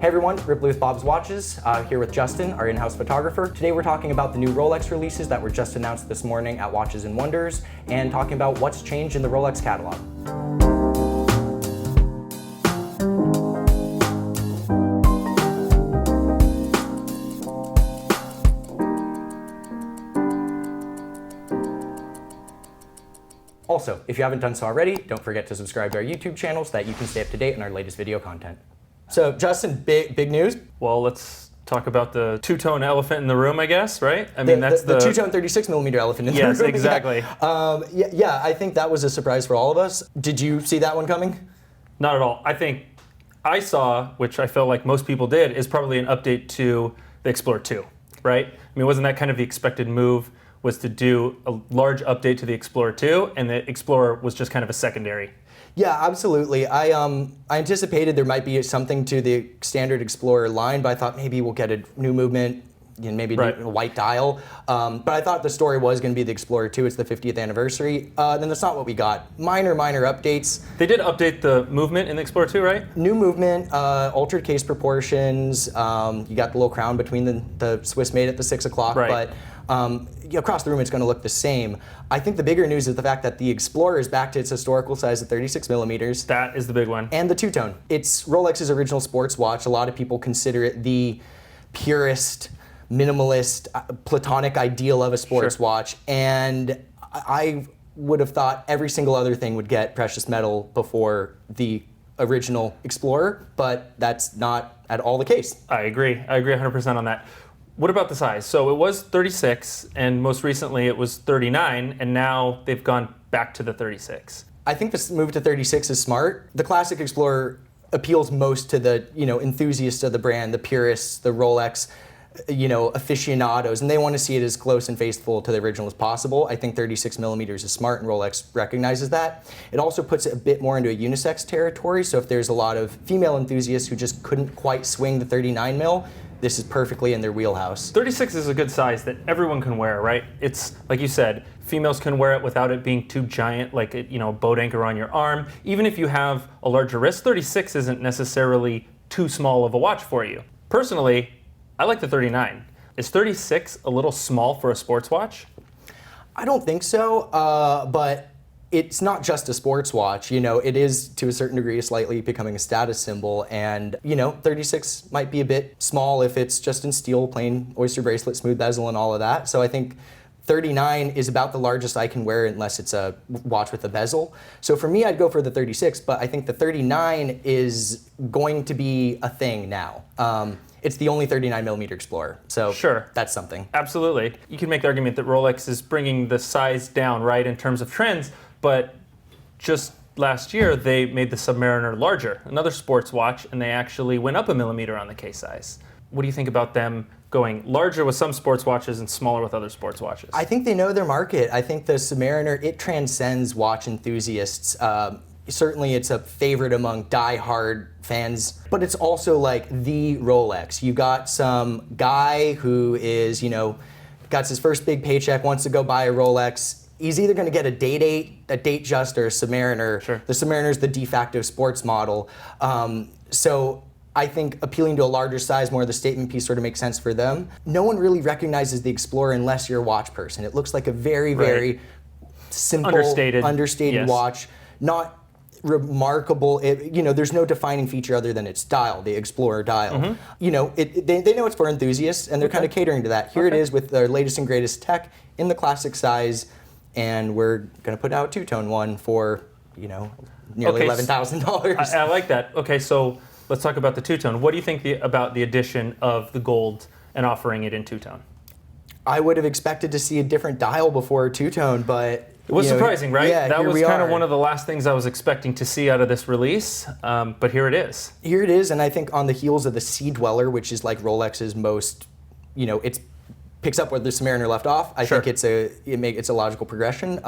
Hey everyone, Ripley with Bob's Watches, here with Justin, our in-house photographer. Today we're talking about the new Rolex releases that were just announced this morning at Watches and Wonders, and talking about what's changed in the Rolex catalog. Also, if you haven't done so already, don't forget to subscribe to our YouTube channel so that you can stay up to date on our latest video content. So, Justin, big news. Well, let's talk about the two-tone elephant in the room, I guess, right? I mean, that's the two-tone 36mm elephant in the room. Yes, exactly. Yeah, I think that was a surprise for all of us. Did you see that one coming? Not at all. I think I saw, which I feel like most people did, is probably an update to the Explorer 2, right? I mean, wasn't that kind of the expected move, was to do a large update to the Explorer 2, and the Explorer was just kind of a secondary? Yeah, absolutely. I anticipated there might be something to the standard Explorer line, but I thought maybe we'll get a new movement, maybe a white dial. But I thought the story was going to be the Explorer 2. It's the 50th anniversary. Then that's not what we got. Minor updates. They did update the movement in the Explorer 2, right? New movement, altered case proportions. You got the little crown between the Swiss made at the 6 o'clock, right. But across the room it's going to look the same. I think the bigger news is the fact that the Explorer is back to its historical size of 36mm. That is the big one. And the two-tone. It's Rolex's original sports watch. A lot of people consider it the purest, minimalist, platonic ideal of a sports watch. And I would have thought every single other thing would get precious metal before the original Explorer, but that's not at all the case. I agree 100% on that. What about the size? So it was 36, and most recently it was 39, and now they've gone back to the 36. I think this move to 36 is smart. The classic Explorer appeals most to the enthusiasts of the brand, the purists, the Rolex aficionados, and they want to see it as close and faithful to the original as possible. I think 36mm is smart, and Rolex recognizes that. It also puts it a bit more into a unisex territory, so if there's a lot of female enthusiasts who just couldn't quite swing the 39mm, this is perfectly in their wheelhouse. 36 is a good size that everyone can wear, right? It's, like you said, females can wear it without it being too giant, like a boat anchor on your arm. Even if you have a larger wrist, 36 isn't necessarily too small of a watch for you. Personally, I like the 39. Is 36 a little small for a sports watch? I don't think so, but it's not just a sports watch. It is to a certain degree slightly becoming a status symbol, and 36 might be a bit small if it's just in steel, plain oyster bracelet, smooth bezel, and all of that. So I think 39 is about the largest I can wear unless it's a watch with a bezel. So for me, I'd go for the 36, but I think the 39 is going to be a thing now. It's the only 39mm Explorer, so sure, that's something. Absolutely. You can make the argument that Rolex is bringing the size down, right, in terms of trends, but just last year they made the Submariner larger, another sports watch, and they actually went up a millimeter on the case size. What do you think about them going larger with some sports watches and smaller with other sports watches? I think they know their market. I think the Submariner, it transcends watch enthusiasts. Certainly it's a favorite among die-hard fans, but it's also like the Rolex. You got some guy who is, got his first big paycheck, wants to go buy a Rolex. He's either going to get a Datejust, or a Submariner. Sure. The Submariner is the de facto sports model. So I think appealing to a larger size, more of the statement piece, sort of makes sense for them. No one really recognizes the Explorer unless you're a watch person. It looks like a very simple, understated watch. Not remarkable. There's no defining feature other than its dial, the Explorer dial. Mm-hmm. They know it's for enthusiasts, and they're kind of catering to that. Here it is with their latest and greatest tech in the classic size, and we're going to put out a two-tone one for, nearly $11,000. I like that. Okay, so let's talk about the two-tone. What do you think about the addition of the gold and offering it in two-tone? I would have expected to see a different dial before two-tone, but it was surprising, right? Yeah, that was kind of one of the last things I was expecting to see out of this release, but here it is. Here it is, and I think on the heels of the Sea Dweller, which is like Rolex's most, it picks up where the Submariner left off. I think it's a logical progression.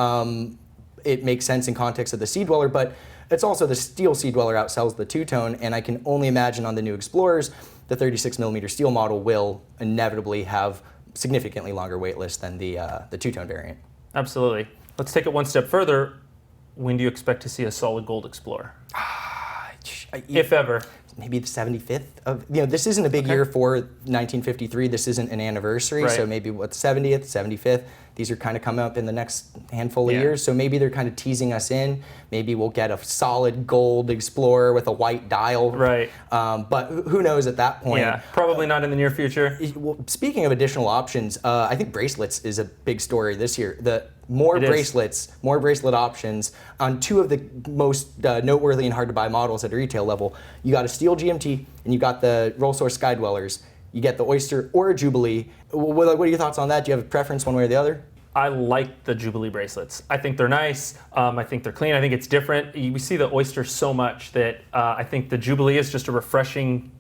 It makes sense in context of the Sea Dweller, but it's also the steel Sea Dweller outsells the two-tone, and I can only imagine on the new Explorers, the 36mm steel model will inevitably have significantly longer wait list than the two-tone variant. Absolutely. Let's take it one step further. When do you expect to see a solid gold Explorer? If ever. maybe the 75th of, this isn't a big year for 1953. This isn't an anniversary. Right. So maybe what, 70th, 75th, these are kind of coming up in the next handful of years. So maybe they're kind of teasing us in. Maybe we'll get a solid gold Explorer with a white dial. Right. But who knows at that point. Yeah, probably not in the near future. Well, speaking of additional options, I think bracelets is a big story this year. More bracelet options on two of the most noteworthy and hard to buy models at a retail level. You got a steel GMT and you got the Rollsource Skydwellers. You get the Oyster or a Jubilee. What are your thoughts on that? Do you have a preference one way or the other? I like the Jubilee bracelets. I think they're nice. I think they're clean. I think it's different. We see the Oyster so much that I think the Jubilee is just a refreshing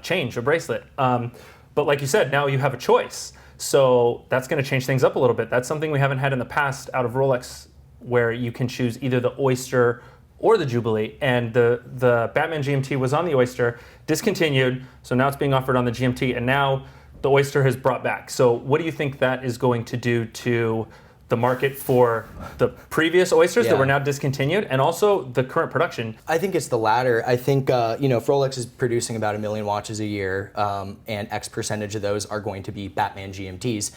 change, a bracelet. But like you said, now you have a choice. So that's going to change things up a little bit. That's something we haven't had in the past out of Rolex, where you can choose either the Oyster or the Jubilee. And the Batman GMT was on the Oyster, discontinued, so now it's being offered on the GMT, and now the Oyster has brought back. So what do you think that is going to do to the market for the previous Oysters that were now discontinued, and also the current production? I think it's the latter. I think if Rolex is producing about 1 million watches a year, and X percentage of those are going to be Batman GMTs.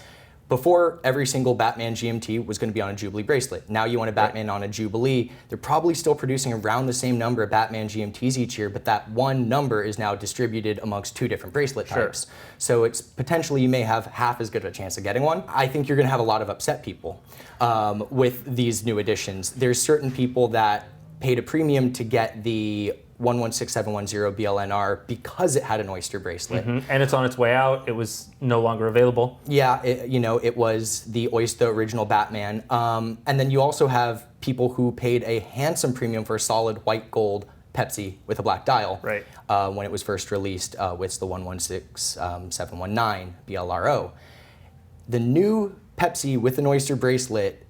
Before, every single Batman GMT was going to be on a Jubilee bracelet. Now you want a Batman on a Jubilee. They're probably still producing around the same number of Batman GMTs each year, but that one number is now distributed amongst two different bracelet types. So it's potentially, you may have half as good a chance of getting one. I think you're going to have a lot of upset people with these new additions. There's certain people that paid a premium to get the 116710 BLNR because it had an Oyster bracelet. And it's on its way out. It was no longer available. Yeah, it was the Oyster original Batman. And then you also have people who paid a handsome premium for a solid white gold Pepsi with a black dial. Right. When it was first released with the 116719 BLRO. The new Pepsi with an Oyster bracelet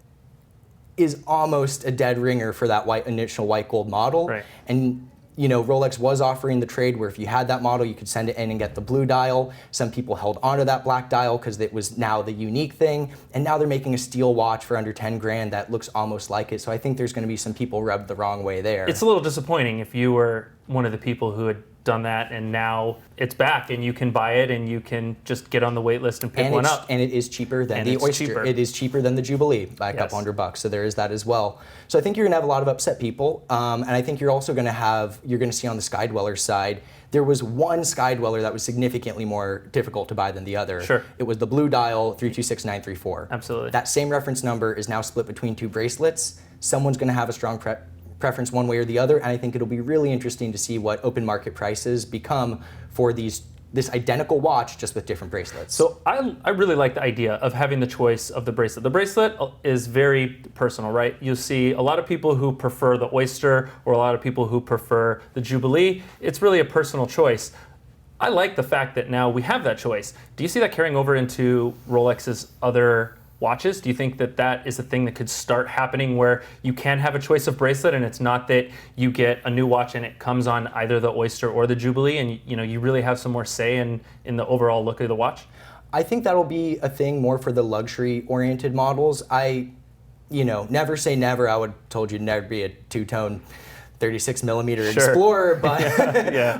is almost a dead ringer for that initial white gold model. Right. And Rolex was offering the trade where if you had that model, you could send it in and get the blue dial. Some people held onto that black dial because it was now the unique thing. And now they're making a steel watch for under 10 grand that looks almost like it. So I think there's going to be some people rubbed the wrong way there. It's a little disappointing if you were one of the people who had done that and now it's back and you can buy it and you can just get on the wait list and pick one up. And it is cheaper than the Oyster. It is cheaper than the Jubilee by a couple $100. So there is that as well. So I think you're going to have a lot of upset people. And I think you're also going to see on the Skydweller side, there was one Skydweller that was significantly more difficult to buy than the other. Sure. It was the blue dial 326934. Absolutely. That same reference number is now split between two bracelets. Someone's going to have a strong preference one way or the other, and I think it'll be really interesting to see what open market prices become for this identical watch just with different bracelets. So I really like the idea of having the choice of the bracelet. The bracelet is very personal, right? You'll see a lot of people who prefer the Oyster or a lot of people who prefer the Jubilee. It's really a personal choice. I like the fact that now we have that choice. Do you see that carrying over into Rolex's other watches? Do you think that that is a thing that could start happening where you can have a choice of bracelet and it's not that you get a new watch and it comes on either the Oyster or the Jubilee and you really have some more say in the overall look of the watch? I think that'll be a thing more for the luxury oriented models. Never say never. I would have told you never be a two-tone 36 millimeter Explorer, but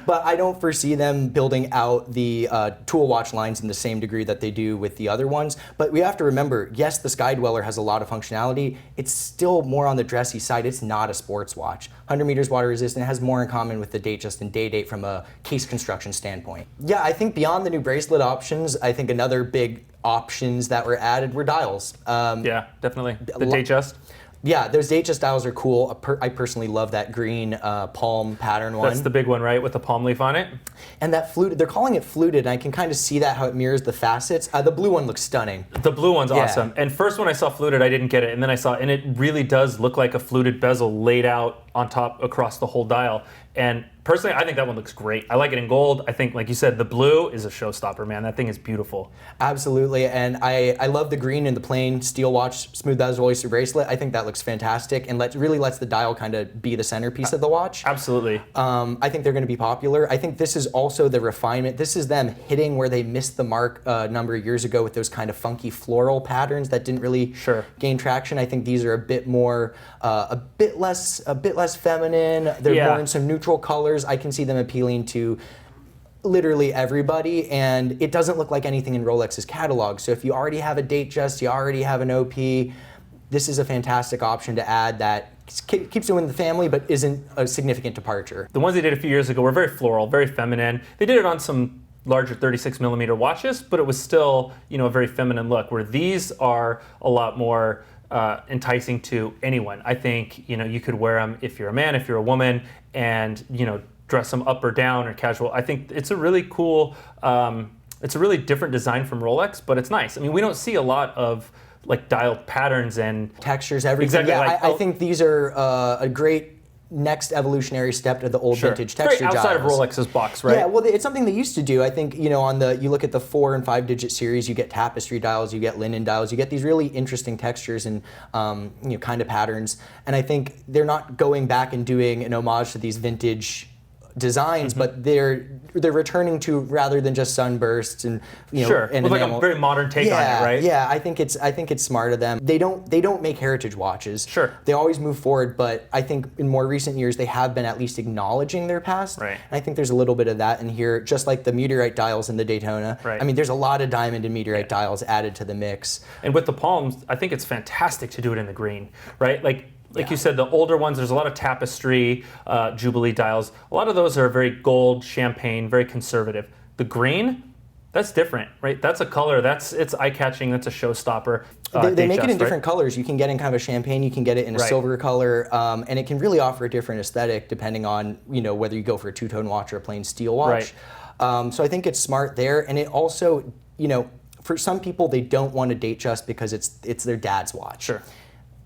but I don't foresee them building out the tool watch lines in the same degree that they do with the other ones. But we have to remember, yes, the Skydweller has a lot of functionality. It's still more on the dressy side. It's not a sports watch. 100 meters water resistant. It has more in common with the Datejust and Day Date from a case construction standpoint. Yeah, I think beyond the new bracelet options, I think another big options that were added were dials. Yeah, definitely. The Datejust. Yeah, those Datejust dials are cool. I personally love that green palm pattern one. That's the big one, right, with the palm leaf on it? And that fluted, they're calling it fluted, and I can kind of see that, how it mirrors the facets. The blue one looks stunning. The blue one's awesome. And first when I saw fluted, I didn't get it, and then I saw, and it really does look like a fluted bezel laid out on top across the whole dial. And personally, I think that one looks great. I like it in gold. I think, like you said, the blue is a showstopper, man. That thing is beautiful. Absolutely, and I love the green and the plain steel watch, smooth bezel Oyster bracelet. I think that looks fantastic and really lets the dial kind of be the centerpiece of the watch. Absolutely. I think they're going to be popular. I think this is also the refinement. This is them hitting where they missed the mark a number of years ago with those kind of funky floral patterns that didn't really gain traction. I think these are a bit more, a bit less feminine. They're more in some neutral colors. colors, I can see them appealing to literally everybody, and it doesn't look like anything in Rolex's catalog. So if you already have a Datejust, you already have an OP, this is a fantastic option to add that keeps it in the family but isn't a significant departure. The ones they did a few years ago were very floral, very feminine. They did it on some larger 36mm watches, but it was still, a very feminine look, where these are a lot more enticing to anyone. I think, you could wear them if you're a man, if you're a woman, and, dress them up or down or casual. I think it's a really cool, it's a really different design from Rolex, but it's nice. I mean, we don't see a lot of like dialed patterns and textures, everything. Exactly. Yeah, I think these are a great next evolutionary step to the old vintage texture dials. Outside dials. of Rolex's box, right? Yeah, well, it's something they used to do. I think, you look at the 4 and 5 digit series, you get tapestry dials, you get linen dials, you get these really interesting textures and kind of patterns. And I think they're not going back and doing an homage to these vintage designs, but they're returning to, rather than just sunbursts and and with like a very modern take on it, right? Yeah, I think it's smart of them. They don't make heritage watches. Sure. They always move forward, but I think in more recent years they have been at least acknowledging their past. Right. And I think there's a little bit of that in here, just like the meteorite dials in the Daytona. Right. I mean, there's a lot of diamond and meteorite dials added to the mix. And with the palms, I think it's fantastic to do it in the green, right? Like you said, the older ones, there's a lot of tapestry, Jubilee dials. A lot of those are very gold, champagne, very conservative. The green, that's different, right? That's a color, it's eye-catching, that's a showstopper. They make it in different colors. You can get in kind of a champagne, you can get it in a silver color, and it can really offer a different aesthetic depending on whether you go for a two-tone watch or a plain steel watch. Right. So I think it's smart there, and it also, for some people, they don't want a Datejust because it's their dad's watch. Sure.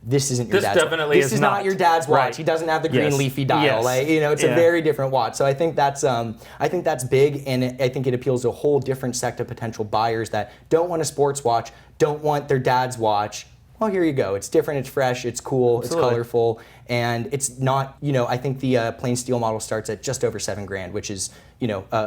This isn't your dad's watch. This is not your dad's watch. Right. He doesn't have the green leafy dial. It's a very different watch. So I think that's big, and I think it appeals to a whole different sect of potential buyers that don't want a sports watch, don't want their dad's watch. Well, here you go. It's different, it's fresh, it's cool, It's colorful, and it's not, I think the plain steel model starts at just over $7,000, which is,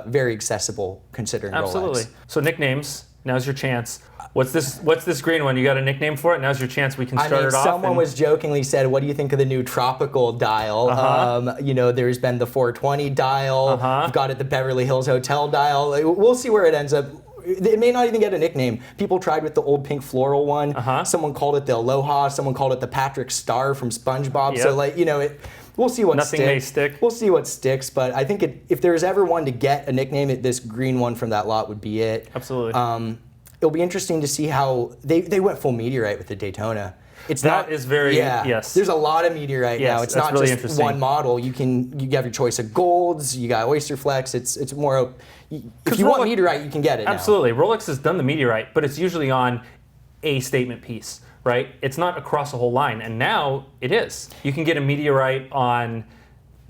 very accessible considering Absolutely. Rolex. So nicknames, now's your chance. What's this green one? You got a nickname for it? Now's your chance. We can start it off. Someone was jokingly said, what do you think of the new tropical dial? There's been the 420 dial. We've got it the Beverly Hills Hotel dial. We'll see where it ends up. It may not even get a nickname. People tried with the old pink floral one. Someone called it the Aloha. Someone called it the Patrick Star from SpongeBob. Yep. So we'll see what Nothing may stick. We'll see what sticks, but I think if there's ever one to get a nickname, this green one from that lot would be it. Absolutely. It'll be interesting to see how they went full meteorite with the Daytona. That is very yes. There's a lot of meteorite now. It's not really just one model. You have your choice of golds. You got Oyster Flex. It's more. If you want meteorite, you can get it. Absolutely, Rolex has done the meteorite, but it's usually on a statement piece, right? It's not across a whole line, and now it is. You can get a meteorite on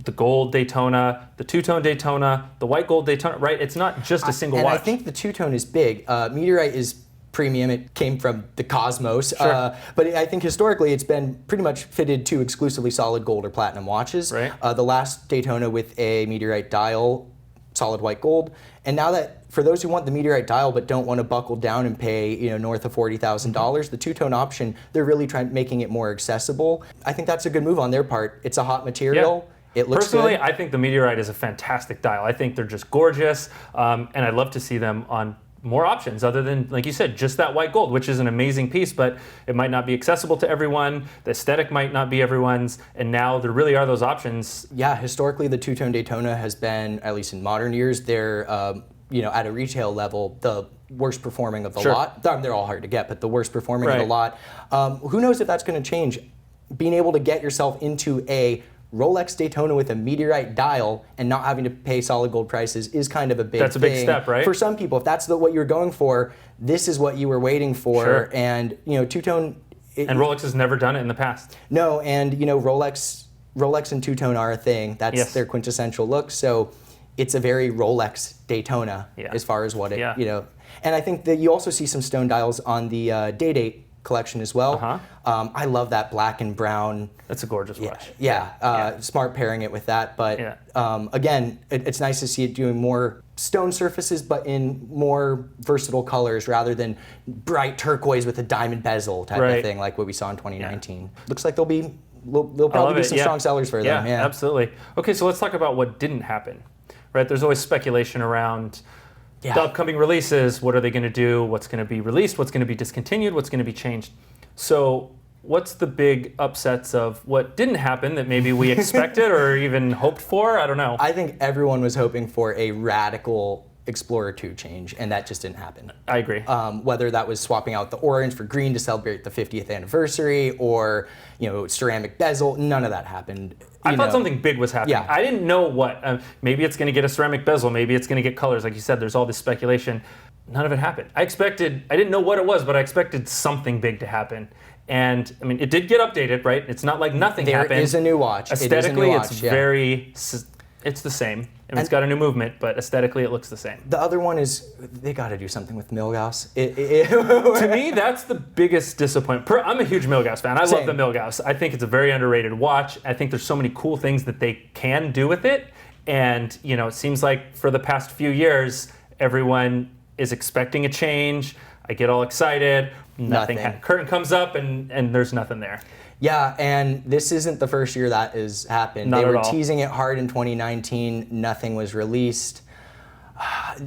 the gold Daytona, the two-tone Daytona, the white gold Daytona, right? It's not just a single watch. And I think the two-tone is big. Meteorite is premium. It came from the cosmos. Sure. But I think historically it's been pretty much fitted to exclusively solid gold or platinum watches. Right. The last Daytona with a meteorite dial, solid white gold. And now that, for those who want the meteorite dial but don't want to buckle down and pay north of $40,000, the two-tone option, they're really making it more accessible. I think that's a good move on their part. It's a hot material. Yeah. It looks Personally, good. I think the meteorite is a fantastic dial. I think they're just gorgeous, and I'd love to see them on more options other than, like you said, just that white gold, which is an amazing piece, but it might not be accessible to everyone. The aesthetic might not be everyone's, and now there really are those options. Yeah, historically, the two-tone Daytona has been, at least in modern years, they're at a retail level, the worst performing of the lot. They're all hard to get, but the worst performing of the lot. Who knows if that's going to change? Being able to get yourself into a Rolex Daytona with a meteorite dial and not having to pay solid gold prices is kind of a big That's a big step, right? For some people, if that's what you're going for, this is what you were waiting for. Sure. And two-tone. And Rolex has never done it in the past. No, and Rolex and two-tone are a thing. That's their quintessential look. So it's a very Rolex Daytona as far as what it And I think that you also see some stone dials on the Day-Date collection as well. I love that black and brown. That's a gorgeous watch. Smart pairing it with that. But again, it's nice to see it doing more stone surfaces, but in more versatile colors rather than bright turquoise with a diamond bezel type of thing like what we saw in 2019. Looks like there'll be they'll probably be some strong sellers for them. Yeah, absolutely. Okay, so let's talk about what didn't happen. Right, there's always speculation around the upcoming releases. What are they going to do? What's going to be released? What's going to be discontinued? What's going to be changed? So what's the big upsets of what didn't happen that maybe we expected or even hoped for? I don't know. I think everyone was hoping for a radical Explorer 2 change, and that just didn't happen. I agree. Whether that was swapping out the orange for green to celebrate the 50th anniversary, or ceramic bezel, none of that happened. I thought something big was happening. Yeah. I didn't know what. Maybe it's going to get a ceramic bezel. Maybe it's going to get colors. Like you said, there's all this speculation. None of it happened. I didn't know what it was, but I expected something big to happen. And I mean, it did get updated, right? It's not like nothing happened. There is a new watch. Aesthetically, it's the same. And it's got a new movement, but aesthetically it looks the same. The other one is they got to do something with Milgauss. To me, that's the biggest disappointment. I'm a huge Milgauss fan. I love the Milgauss. I think it's a very underrated watch. I think there's so many cool things that they can do with it. And it seems like for the past few years, everyone is expecting a change. I get all excited. Nothing. Curtain comes up and there's nothing there. Yeah, and this isn't the first year that has happened. They were teasing it hard in 2019. Nothing was released.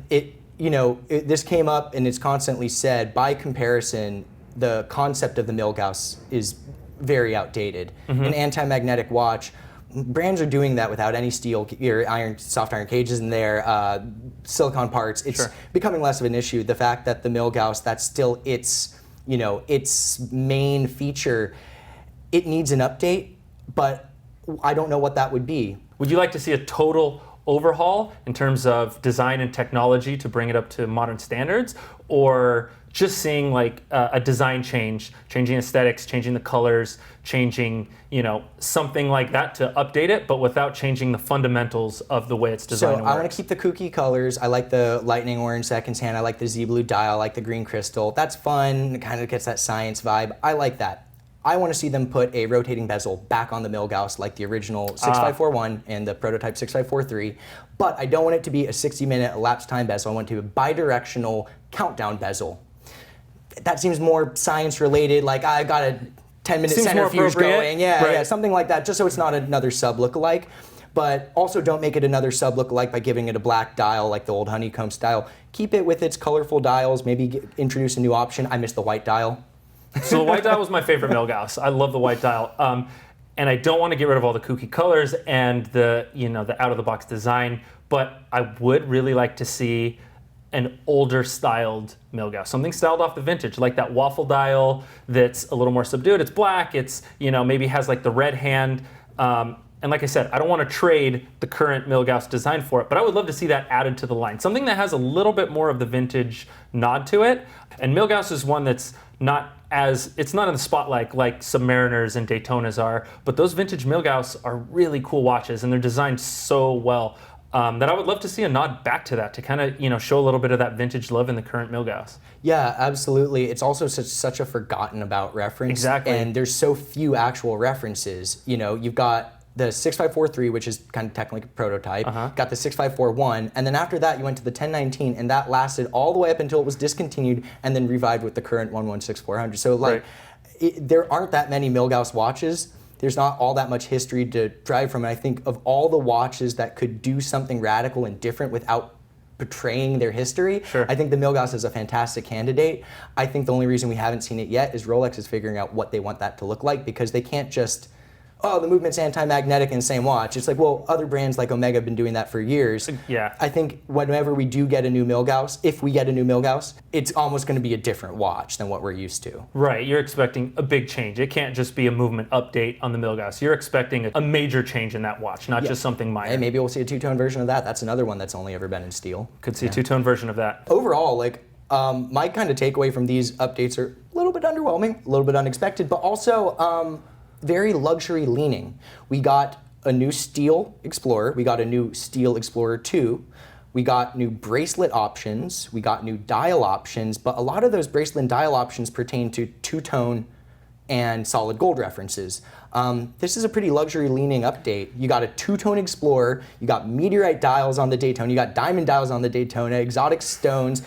This came up, and it's constantly said. By comparison, the concept of the Milgauss is very outdated. An anti-magnetic watch. Brands are doing that without any steel or soft iron cages in there, silicon parts. It's becoming less of an issue. The fact that the Milgauss, that's still its main feature. It needs an update, but I don't know what that would be. Would you like to see a total overhaul in terms of design and technology to bring it up to modern standards, or just seeing like a design change, changing aesthetics, changing the colors, changing something like that to update it, but without changing the fundamentals of the way it's designed? So I want to keep the kooky colors. I like the lightning orange seconds hand. I like the Z blue dial. I like the green crystal. That's fun. It kind of gets that science vibe. I like that. I want to see them put a rotating bezel back on the Milgauss like the original 6541 and the prototype 6543, but I don't want it to be a 60-minute elapsed time bezel. I want it to be a bidirectional countdown bezel. That seems more science related, like I got a 10-minute centrifuge going. Yeah, something like that, just so it's not another sub lookalike. But also don't make it another sub lookalike by giving it a black dial like the old honeycomb style. Keep it with its colorful dials, maybe introduce a new option. I miss the white dial. So the white dial was my favorite Milgauss. I love the white dial. And I don't want to get rid of all the kooky colors and the out-of-the-box design, but I would really like to see an older styled Milgauss, something styled off the vintage, like that waffle dial that's a little more subdued. It's black, it's, maybe has like the red hand. And like I said, I don't want to trade the current Milgauss design for it, but I would love to see that added to the line. Something that has a little bit more of the vintage nod to it. And Milgauss is one that's it's not in the spotlight like Submariners and Daytonas are, but those vintage Milgauss are really cool watches, and they're designed so well that I would love to see a nod back to that, to kind of show a little bit of that vintage love in the current Milgauss. Yeah, absolutely. It's also such a forgotten about reference. Exactly. And there's so few actual references. You've got the 6543, which is kind of technically a prototype, got the 6541, and then after that you went to the 1019, and that lasted all the way up until it was discontinued and then revived with the current 116400. So there aren't that many Milgauss watches. There's not all that much history to drive from, and I think of all the watches that could do something radical and different without betraying their history, I think the Milgauss is a fantastic candidate. I think the only reason we haven't seen it yet is Rolex is figuring out what they want that to look like, because they can't just the movement's anti-magnetic in the same watch. It's like, well, other brands like Omega have been doing that for years. Yeah. I think whenever we do get a new Milgauss, if we get a new Milgauss, it's almost going to be a different watch than what we're used to. Right, you're expecting a big change. It can't just be a movement update on the Milgauss. You're expecting a major change in that watch, not just something minor. And maybe we'll see a two-tone version of that. That's another one that's only ever been in steel. Could see a two-tone version of that. Overall, my kind of takeaway from these updates are a little bit underwhelming, a little bit unexpected, but also very luxury leaning. We got a new steel Explorer, we got a new steel Explorer 2, we got new bracelet options, we got new dial options, but a lot of those bracelet and dial options pertain to two-tone and solid gold references. This is a pretty luxury leaning update. You got a two-tone Explorer, you got meteorite dials on the Daytona, you got diamond dials on the Daytona, exotic stones,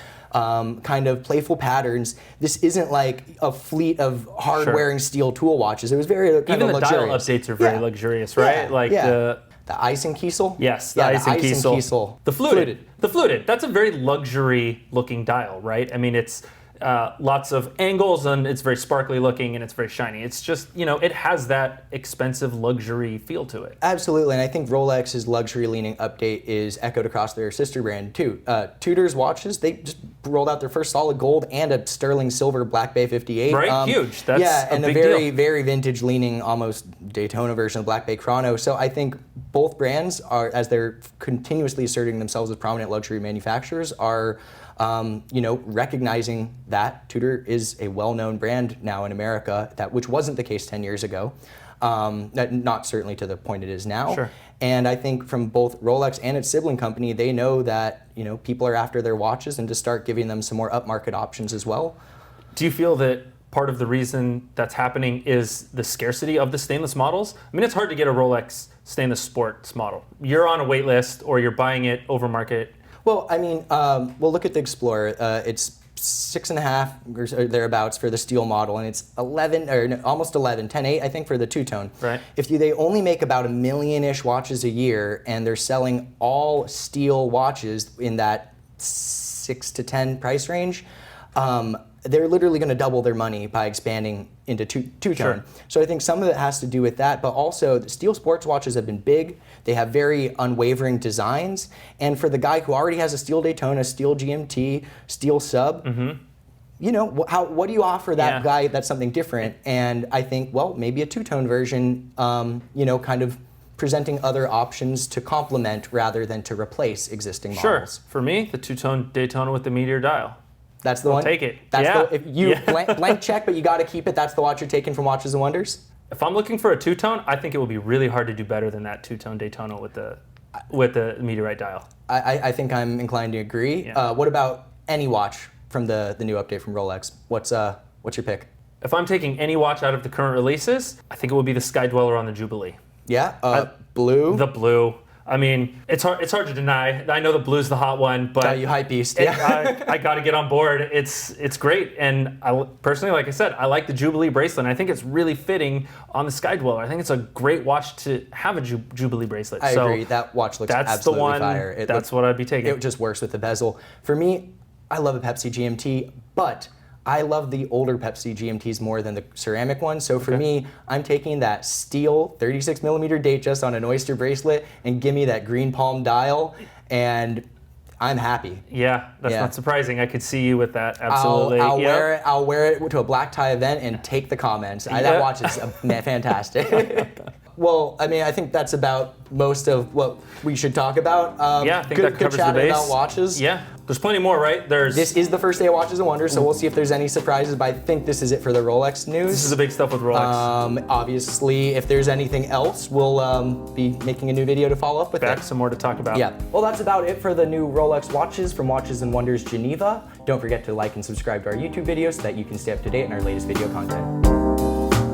kind of playful patterns. This isn't like a fleet of hard-wearing steel tool watches. It was very kind Even of the dial luxurious. updates are very luxurious, right? Like the Eisenkiesel? Yes, the Eisenkiesel. The fluted. The fluted. That's a very luxury-looking dial, right? I mean, it's lots of angles, and it's very sparkly looking, and it's very shiny. It's just, it has that expensive luxury feel to it. Absolutely, and I think Rolex's luxury-leaning update is echoed across their sister brand too. Tudor's watches, they just rolled out their first solid gold and a sterling silver Black Bay 58. Right, huge. That's and a big very, deal. very vintage-leaning, almost Daytona version of Black Bay Chrono. So I think both brands are, as they're continuously asserting themselves as prominent luxury manufacturers, are recognizing that Tudor is a well-known brand now in America, which wasn't the case 10 years ago. Not certainly to the point it is now. Sure. And I think from both Rolex and its sibling company, they know that people are after their watches and to start giving them some more upmarket options as well. Do you feel that part of the reason that's happening is the scarcity of the stainless models? I mean, it's hard to get a Rolex stainless sports model. You're on a wait list or you're buying it over market. Well, I mean, look at the Explorer. It's 6.5 or thereabouts for the steel model, and it's 11 or no, almost 11, 10.8 I think for the two-tone. Right. They only make about 1 million-ish watches a year, and they're selling all steel watches in that 6 to 10 price range. They're literally going to double their money by expanding into two-tone. Sure. So I think some of it has to do with that, but also the steel sports watches have been big. They have very unwavering designs, and for the guy who already has a steel Daytona, steel GMT, steel sub, what do you offer that guy that's something different? And I think, well, maybe a two-tone version, kind of presenting other options to complement rather than to replace existing models. Sure. For me, the two-tone Daytona with the Meteor dial. That's the one? Take it. That's if you blank check, but you got to keep it. That's the watch you're taking from Watches and Wonders? If I'm looking for a two-tone, I think it would be really hard to do better than that two-tone Daytona with the Meteorite dial. I think I'm inclined to agree. Yeah. What about any watch from the new update from Rolex? What's your pick? If I'm taking any watch out of the current releases, I think it would be the Sky Dweller on the Jubilee. Yeah, blue. The blue. I mean, it's hard to deny. I know the blue's the hot one, but You hype beast. Yeah. I got to get on board. It's great, and I personally, like I said, I like the Jubilee bracelet. And I think it's really fitting on the Sky Dweller. I think it's a great watch to have a Jubilee bracelet. I agree. That watch looks absolutely fire. That's what I'd be taking. It just works with the bezel. For me, I love a Pepsi GMT, but I love the older Pepsi GMTs more than the ceramic ones. So for me, I'm taking that steel 36 millimeter Datejust on an Oyster bracelet and give me that green palm dial, and I'm happy. Yeah, that's not surprising. I could see you with that. Absolutely. I'll wear it to a black tie event and take the comments. That watch is fantastic. Well, I mean, I think that's about most of what we should talk about. I think that covers the base. About watches. Yeah, there's plenty more, right? This is the first day of Watches and Wonders, so we'll see if there's any surprises, but I think this is it for the Rolex news. This is the big stuff with Rolex. Obviously, if there's anything else, we'll be making a new video to follow up with Back some more to talk about. Yeah. Well, that's about it for the new Rolex watches from Watches and Wonders Geneva. Don't forget to like and subscribe to our YouTube videos so that you can stay up to date on our latest video content.